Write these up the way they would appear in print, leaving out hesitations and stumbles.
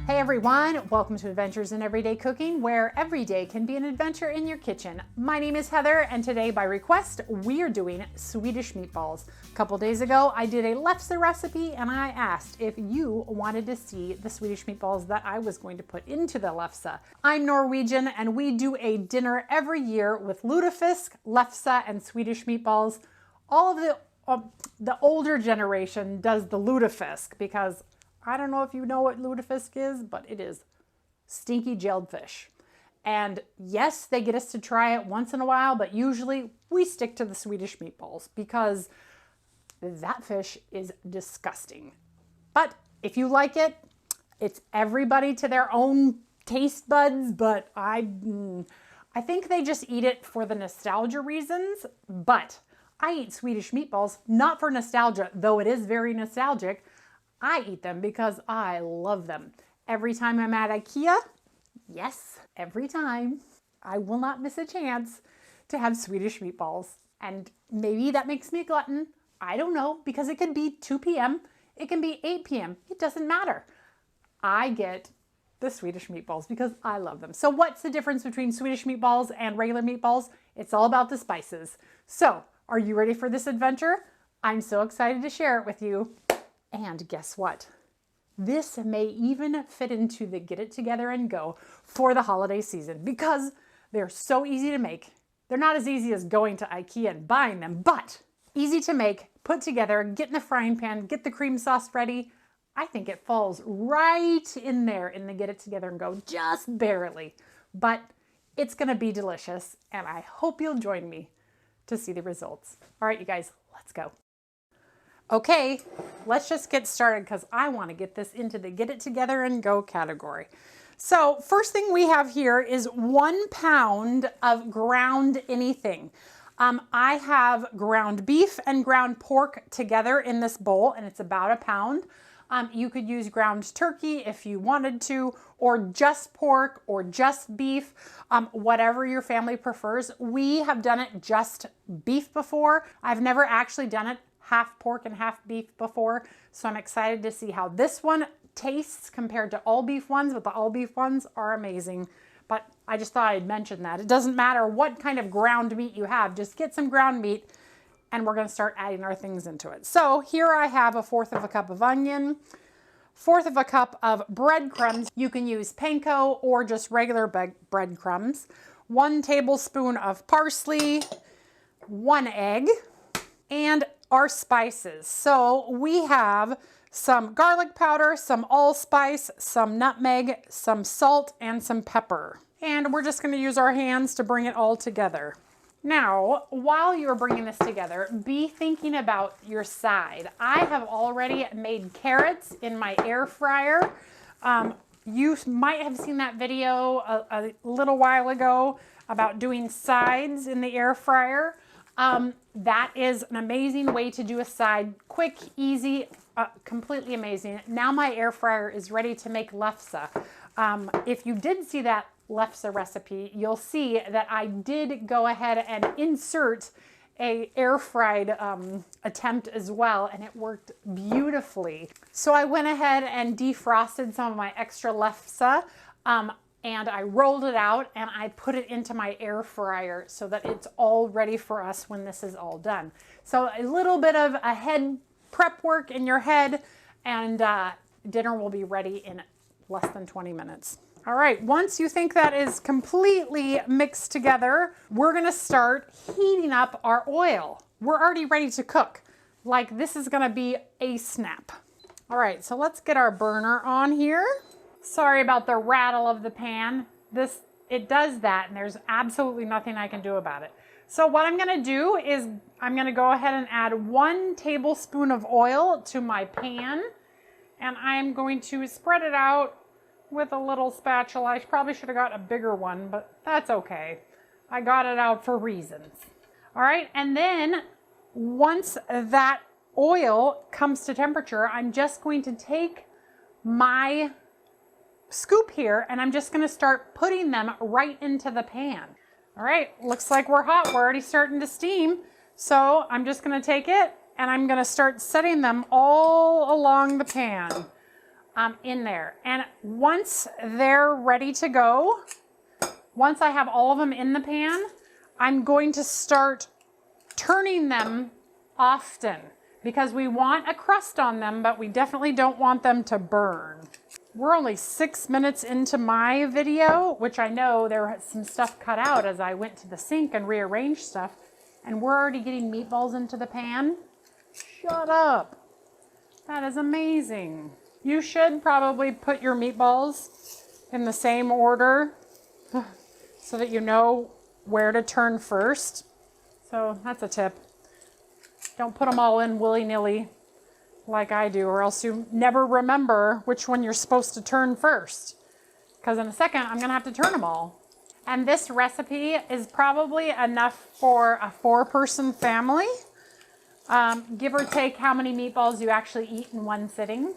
Hey everyone, welcome to Adventures in Everyday Cooking, where every day can be an adventure in your kitchen. My name is Heather, and today by request, we are doing Swedish meatballs. A couple days ago, I did a lefse recipe and I asked if you wanted to see the Swedish meatballs that I was going to put into the lefse. I'm Norwegian and we do a dinner every year with lutefisk, lefse, and Swedish meatballs. All of the older generation does the lutefisk because I don't know if you know what lutefisk is, but it is stinky gelled fish. And yes, they get us to try it once in a while, but usually we stick to the Swedish meatballs because that fish is disgusting. But if you like it, it's everybody to their own taste buds, but I think they just eat it for the nostalgia reasons. But I eat Swedish meatballs not for nostalgia, though it is very nostalgic. I eat them because I love them. Every time I'm at IKEA, yes, every time, I will not miss a chance to have Swedish meatballs. And maybe that makes me a glutton. I don't know, because it could be 2 p.m., it can be 8 p.m., it doesn't matter. I get the Swedish meatballs because I love them. So what's the difference between Swedish meatballs and regular meatballs? It's all about the spices. So, are you ready for this adventure? I'm so excited to share it with you. And guess what? This may even fit into the get it together and go for the holiday season because they're so easy to make. They're not as easy as going to IKEA and buying them, but easy to make, put together, get in the frying pan, get the cream sauce ready. I think it falls right in there in the get it together and go, just barely. But it's gonna be delicious and I hope you'll join me to see the results. All right, you guys, let's go. Okay, let's just get started because I want to get this into the get it together and go category. So first thing we have here is 1 pound of ground anything. I have ground beef and ground pork together in this bowl and it's about 1 pound. You could use ground turkey if you wanted to, or just pork or just beef, whatever your family prefers. We have done it just beef before. I've never actually done it half pork and half beef before, so I'm excited to see how this one tastes compared to all beef ones, but the all beef ones are amazing. But I just thought I'd mention that. It doesn't matter what kind of ground meat you have, just get some ground meat and we're gonna start adding our things into it. So here I have 1/4 cup of onion, 1/4 cup of breadcrumbs. You can use panko or just regular breadcrumbs, 1 tablespoon of parsley, 1 egg, and our spices. So we have some garlic powder, some allspice, some nutmeg, some salt, and some pepper. And we're just gonna use our hands to bring it all together. Now, while you're bringing this together, be thinking about your side. I have already made carrots in my air fryer. You might have seen that video a little while ago about doing sides in the air fryer. That is an amazing way to do a side, quick, easy, completely amazing. Now my air fryer is ready to make lefse. If you did see that lefse recipe, you'll see that I did go ahead and insert a air fried attempt as well, and it worked beautifully. So I went ahead and defrosted some of my extra lefse, and I rolled it out and I put it into my air fryer so that it's all ready for us when this is all done. So a little bit of a head prep work in your head and dinner will be ready in less than 20 minutes. All right, once you think that is completely mixed together, we're gonna start heating up our oil. We're already ready to cook. Like this is gonna be a snap. All right, so let's get our burner on here. Sorry about the rattle of the pan. It does that and there's absolutely nothing I can do about it. So what I'm gonna do is I'm gonna go ahead and add 1 tablespoon of oil to my pan and I'm going to spread it out with a little spatula. I probably should have got a bigger one, but that's okay. I got it out for reasons. All right, and then once that oil comes to temperature, I'm just going to take my scoop here and I'm just gonna start putting them right into the pan. All right, looks like we're hot. We're already starting to steam. So I'm just gonna take it and I'm gonna start setting them all along the pan. in there. And once they're ready to go, once I have all of them in the pan, I'm going to start turning them often because we want a crust on them, but we definitely don't want them to burn. We're only 6 minutes into my video, which I know there was some stuff cut out as I went to the sink and rearranged stuff, and we're already getting meatballs into the pan. Shut up. That is amazing. You should probably put your meatballs in the same order so that you know where to turn first. So that's a tip. Don't put them all in willy-nilly like I do, or else you never remember which one you're supposed to turn first. Because in a second, I'm gonna have to turn them all. And this recipe is probably enough for a 4-person family. Give or take how many meatballs you actually eat in one sitting.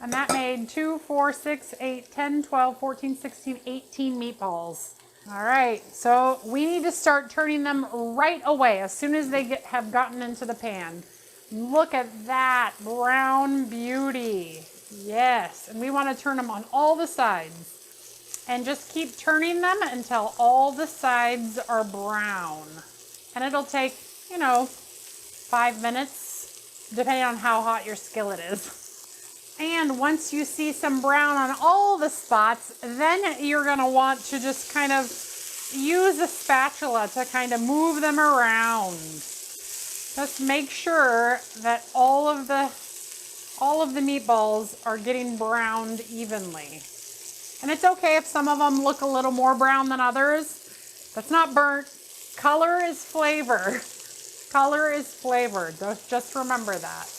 And that made 2, 4, 6, 8, 10, 12, 14, 16, 18 meatballs. All right, so we need to start turning them right away as soon as they have gotten into the pan. Look at that brown beauty. Yes, and we want to turn them on all the sides. And just keep turning them until all the sides are brown. And it'll take, 5 minutes, depending on how hot your skillet is. And once you see some brown on all the spots, then you're going to want to just kind of use a spatula to kind of move them around. Just make sure that all of the meatballs are getting browned evenly. And it's okay if some of them look a little more brown than others. That's not burnt. Color is flavor. Color is flavor. Just remember that.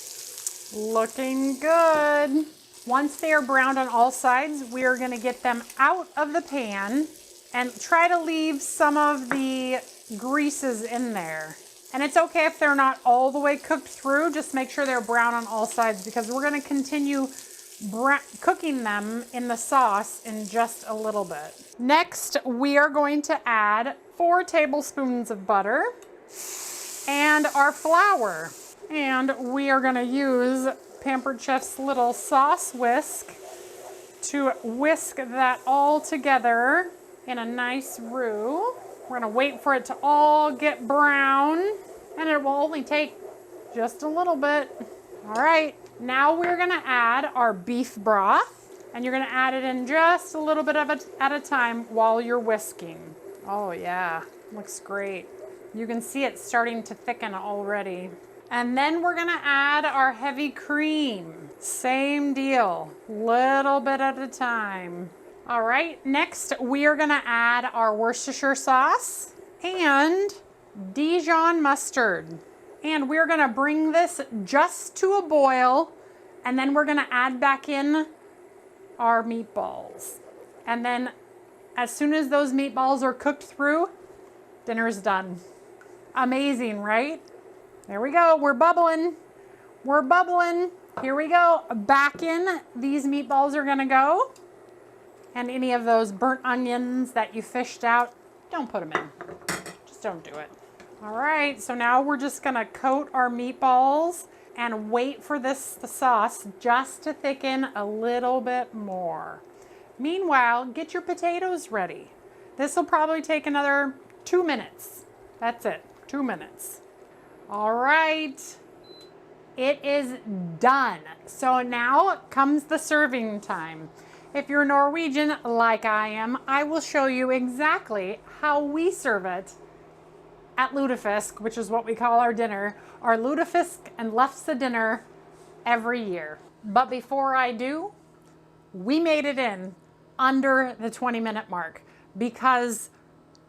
Looking good. Once they are browned on all sides, we are going to get them out of the pan and try to leave some of the greases in there. And it's okay if they're not all the way cooked through. Just make sure they're brown on all sides because we're going to continue cooking them in the sauce in just a little bit. Next, we are going to add 4 tablespoons of butter and our flour. And we are going to use Pampered Chef's little sauce whisk to whisk that all together in a nice roux. We're going to wait for it to all get brown, and it will only take just a little bit. All right, now we're going to add our beef broth, and you're going to add it in just a little bit of it at a time while you're whisking. Oh yeah, looks great. You can see it starting to thicken already. And then we're gonna add our heavy cream. Same deal, little bit at a time. All right, next we are gonna add our Worcestershire sauce and Dijon mustard. And we're gonna bring this just to a boil, and then we're gonna add back in our meatballs. And then as soon as those meatballs are cooked through, dinner's done. Amazing, right? There we go, we're bubbling. We're bubbling. Here we go. Back in these meatballs are gonna go. And any of those burnt onions that you fished out, don't put them in. Just don't do it. All right, so now we're just gonna coat our meatballs and wait for the sauce just to thicken a little bit more. Meanwhile, get your potatoes ready. This will probably take another 2 minutes. That's it, 2 minutes. All right, it is done. So now comes the serving time. If you're Norwegian like I am, I will show you exactly how we serve it at lutefisk, which is what we call our dinner, our lutefisk and lefse dinner every year. But before I do, we made it in under the 20-minute mark because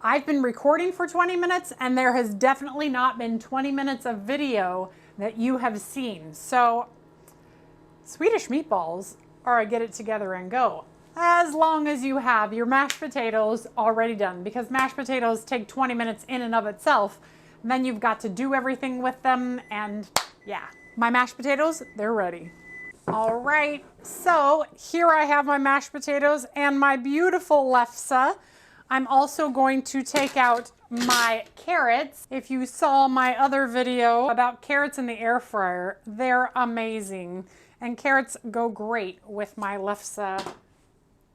I've been recording for 20 minutes and there has definitely not been 20 minutes of video that you have seen. So Swedish meatballs are a get it together and go. As long as you have your mashed potatoes already done, because mashed potatoes take 20 minutes in and of itself. And then you've got to do everything with them, and yeah, my mashed potatoes, they're ready. All right, so here I have my mashed potatoes and my beautiful lefse. I'm also going to take out my carrots. If you saw my other video about carrots in the air fryer, they're amazing. And carrots go great with my lefse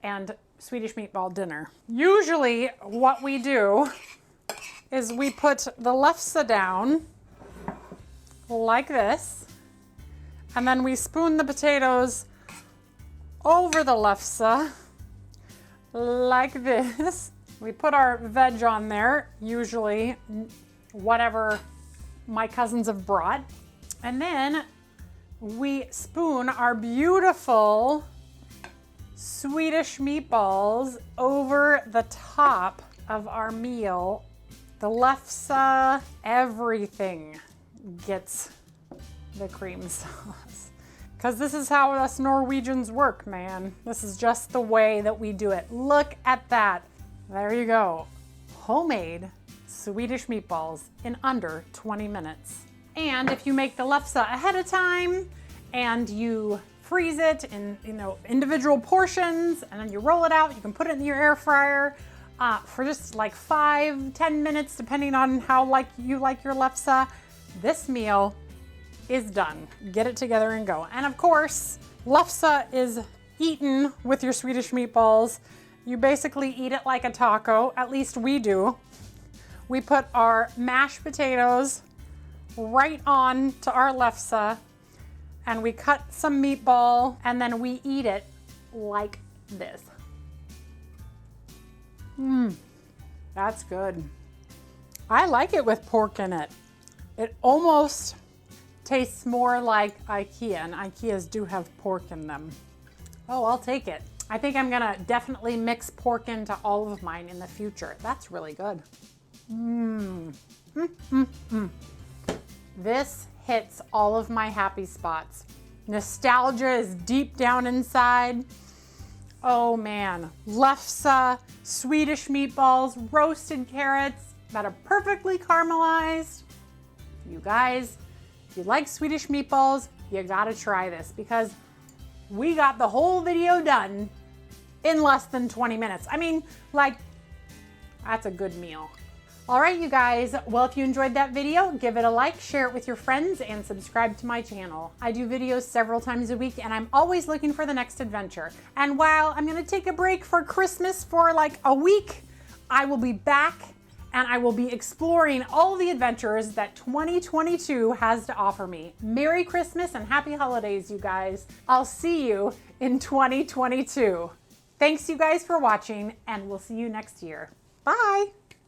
and Swedish meatball dinner. Usually what we do is we put the lefse down like this, and then we spoon the potatoes over the lefse like this. We put our veg on there, usually whatever my cousins have brought. And then we spoon our beautiful Swedish meatballs over the top of our meal. The lefse, everything gets the cream sauce. Because this is how us Norwegians work, man. This is just the way that we do it. Look at that. There you go. Homemade Swedish meatballs in under 20 minutes. And if you make the lefse ahead of time and you freeze it in individual portions and then you roll it out, you can put it in your air fryer for just like 5-10 minutes, depending on how you like your lefse. This meal is done. Get it together and go. And of course, lefse is eaten with your Swedish meatballs. You basically eat it like a taco, at least we do. We put our mashed potatoes right on to our lefse, and we cut some meatball, and then we eat it like this. That's good. I like it with pork in it. It almost tastes more like IKEA, and IKEAs do have pork in them. Oh, I'll take it. I think I'm gonna definitely mix pork into all of mine in the future. That's really good. This hits all of my happy spots. Nostalgia is deep down inside. Oh man, lefse, Swedish meatballs, roasted carrots that are perfectly caramelized. You guys, if you like Swedish meatballs, you gotta try this because we got the whole video done in less than 20 minutes. I mean, like, that's a good meal. All right, you guys, well, if you enjoyed that video, give it a like, share it with your friends, and subscribe to my channel. I do videos several times a week, and I'm always looking for the next adventure. And while I'm gonna take a break for Christmas for like a week, I will be back, and I will be exploring all the adventures that 2022 has to offer me. Merry Christmas and happy holidays, you guys. I'll see you in 2022. Thanks, you guys, for watching, and we'll see you next year. Bye.